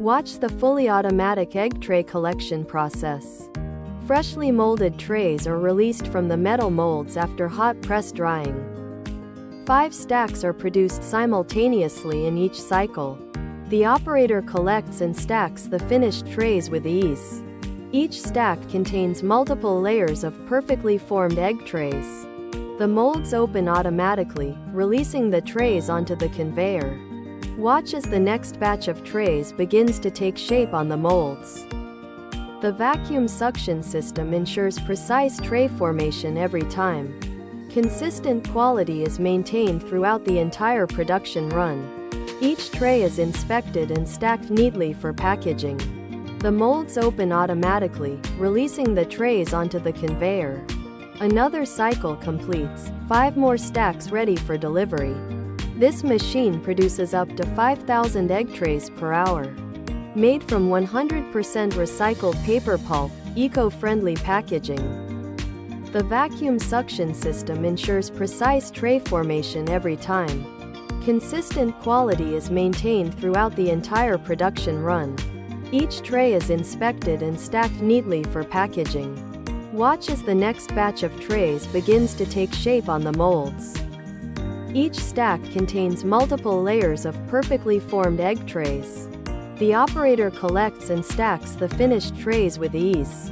Watch the fully automatic egg tray collection process. Freshly molded trays are released from the metal molds after hot press drying. 5 stacks are produced simultaneously in each cycle. The operator collects and stacks the finished trays with ease. Each stack contains multiple layers of perfectly formed egg trays. The molds open automatically, releasing the trays onto the conveyor. Watch as the next batch of trays begins to take shape on the molds. The vacuum suction system ensures precise tray formation every time. Consistent quality is maintained throughout the entire production run. Each tray is inspected and stacked neatly for packaging. The molds open automatically, releasing the trays onto the conveyor. Another cycle completes, 5 more stacks ready for delivery. This machine produces up to 5,000 egg trays per hour. Made from 100% recycled paper pulp, eco-friendly packaging. The vacuum suction system ensures precise tray formation every time. Consistent quality is maintained throughout the entire production run. Each tray is inspected and stacked neatly for packaging. Watch as the next batch of trays begins to take shape on the molds. Each stack contains multiple layers of perfectly formed egg trays. The operator collects and stacks the finished trays with ease.